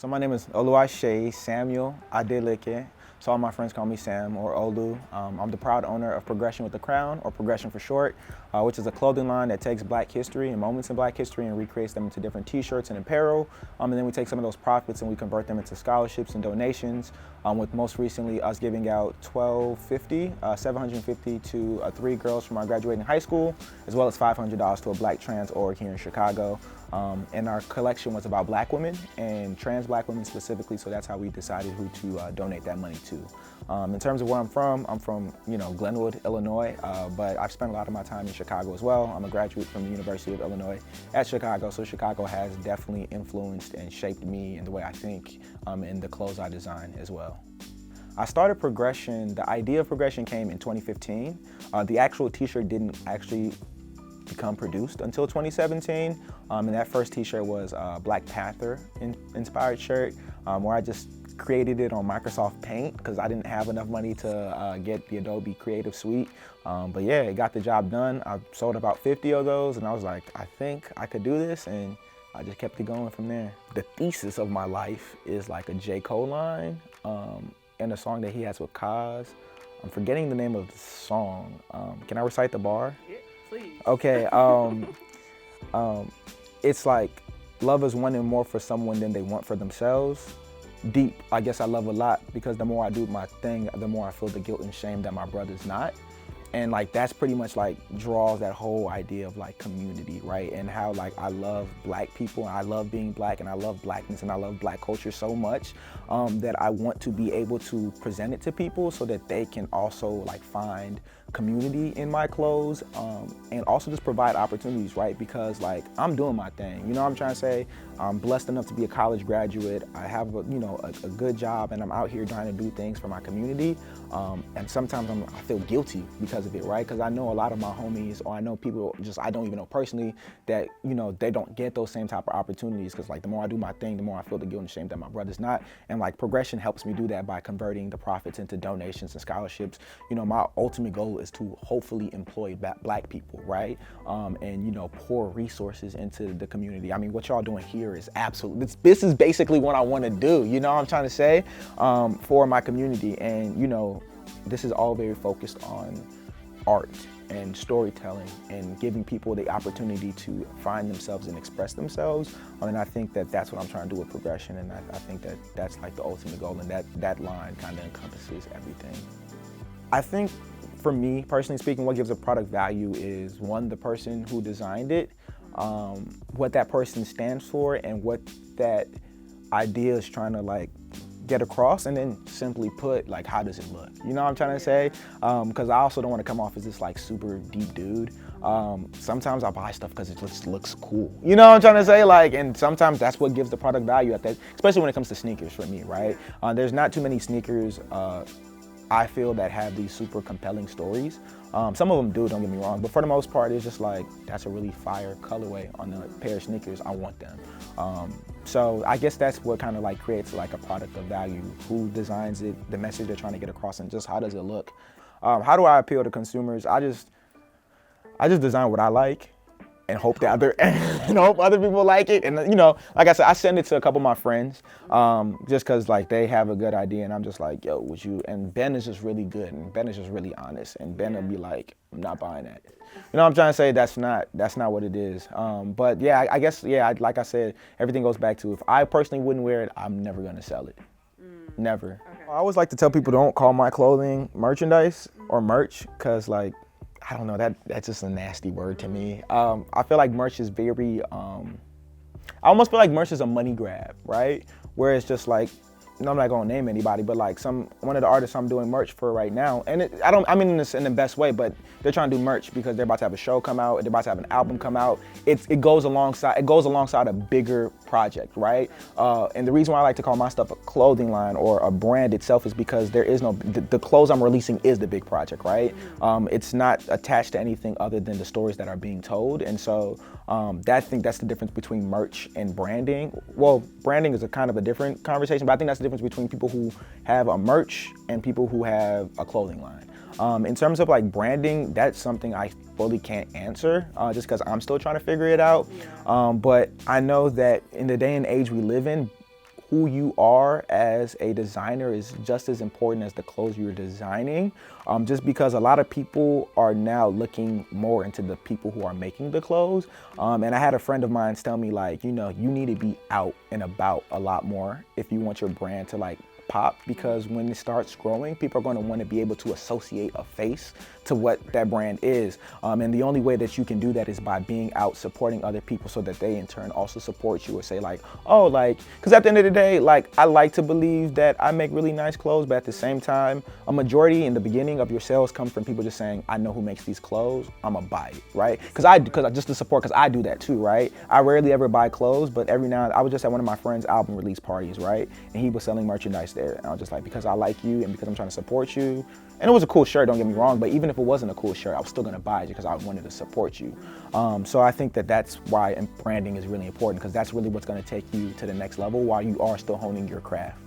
So my name is Oluwaseyi Samuel Adeleke. So all my friends call me Sam or Olu. I'm the proud owner of Prgssn with a Crown, or Prgssn for short, which is a clothing line that takes Black history and moments in Black history and recreates them into different t-shirts and apparel. And then we take some of those profits and we convert them into scholarships and donations, with most recently us giving out $750 to 3 girls from our graduating high school, as well as $500 to a Black trans org here in Chicago. And our collection was about Black women and trans Black women specifically, so that's how we decided who to donate that money to. In terms of where I'm from Glenwood, Illinois, but I've spent a lot of my time in Chicago as well. I'm a graduate from the University of Illinois at Chicago, so Chicago has definitely influenced and shaped me in the way I think and the clothes I design as well. I started Prgssn, the idea of Prgssn came in 2015. The actual t-shirt didn't actually become produced until 2017, and that first t-shirt was a Black Panther inspired shirt, where I just created it on Microsoft Paint because I didn't have enough money to get the Adobe Creative Suite. But yeah, it got the job done. I sold about 50 of those and I was like, I think I could do this, and I just kept it going from there. The thesis of my life is like a J. Cole line and a song that he has with Kaz. I'm forgetting the name of the song. Can I recite the bar? Yeah, please. Okay, it's like, love is wanting more for someone than they want for themselves. Deep, I guess I love a lot because the more I do my thing, the more I feel the guilt and shame that my brother's not. And like that's pretty much like draws that whole idea of like community, right? And how like I love Black people and I love being Black and I love Blackness and I love Black culture so much that I want to be able to present it to people so that they can also like find community in my clothes, and also just provide opportunities, right? Because like I'm doing my thing, you know what I'm trying to say? I'm blessed enough to be a college graduate. I have a good job and I'm out here trying to do things for my community. And sometimes I feel guilty because of it, right? Because I know a lot of my homies, or I know people just I don't even know personally that, they don't get those same type of opportunities because like the more I do my thing, the more I feel the guilt and shame that my brother's not. And like Prgssn helps me do that by converting the profits into donations and scholarships. My ultimate goal is to hopefully employ Black people, right? And pour resources into the community. I mean, what y'all doing here is absolutely, this is basically what I want to do, you know what I'm trying to say, for my community. And this is all very focused on art and storytelling and giving people the opportunity to find themselves and express themselves. And I think that that's what I'm trying to do with Prgssn, and I think that that's like the ultimate goal, and that line kind of encompasses everything. I think for me, personally speaking, what gives a product value is one, the person who designed it, what that person stands for and what that idea is trying to like get across, and then simply put, like, how does it look? You know what I'm trying to say? Because I also don't want to come off as this like super deep dude. Sometimes I buy stuff because it just looks cool. You know what I'm trying to say? Like, and sometimes that's what gives the product value at that, especially when it comes to sneakers for me, right? There's not too many sneakers I feel that have these super compelling stories. Some of them do, don't get me wrong, but for the most part, it's just like, that's a really fire colorway on the pair of sneakers, I want them. So I guess that's what kind of like creates like a product of value. Who designs it, the message they're trying to get across, and just how does it look? How do I appeal to consumers? I just design what I like and hope that hope other people like it. And like I said, I send it to a couple of my friends, just cause like they have a good idea, and I'm just like, yo, would you? And Ben is just really good, and Ben is just really honest, and Ben will be like, I'm not buying that. You know what I'm trying to say? That's not what it is. But yeah, I guess, yeah, like I said, everything goes back to, if I personally wouldn't wear it, I'm never gonna sell it. Never. Okay. I always like to tell people, don't call my clothing merchandise or merch, cause like, I don't know, that's just a nasty word to me. I feel like merch is very, I almost feel like merch is a money grab, right? Where it's just like, I'm not gonna name anybody, but like one of the artists I'm doing merch for right now, and I mean this in the best way, but they're trying to do merch because they're about to have a show come out, they're about to have an album come out. It goes alongside a bigger project, right? And the reason why I like to call my stuff a clothing line or a brand itself is because there is no, the clothes I'm releasing is the big project, right? It's not attached to anything other than the stories that are being told. And so I think that's the difference between merch and branding. Well, branding is a kind of a different conversation, but I think that's the difference between people who have a merch and people who have a clothing line. In terms of like branding, that's something I fully can't answer just because I'm still trying to figure it out. But I know that in the day and age we live in, who you are as a designer is just as important as the clothes you're designing. Just because a lot of people are now looking more into the people who are making the clothes. And I had a friend of mine tell me, like, you know, you need to be out and about a lot more if you want your brand to like pop, because when it starts growing, people are going to want to be able to associate a face to what that brand is. And the only way that you can do that is by being out supporting other people, so that they in turn also support you or say like, oh, like, because at the end of the day, like, I like to believe that I make really nice clothes, but at the same time, a majority in the beginning of your sales come from people just saying, I know who makes these clothes, I'm gonna buy it, right? Because just to support, because I do that too, right? I rarely ever buy clothes, but every now and then, I was just at one of my friend's album release parties, right? And he was selling merchandise there. And I was just like, because I like you and because I'm trying to support you. And it was a cool shirt, don't get me wrong, but even if it wasn't a cool shirt, I was still gonna buy it because I wanted to support you. So I think that that's why branding is really important, because that's really what's gonna take you to the next level while you are still honing your craft.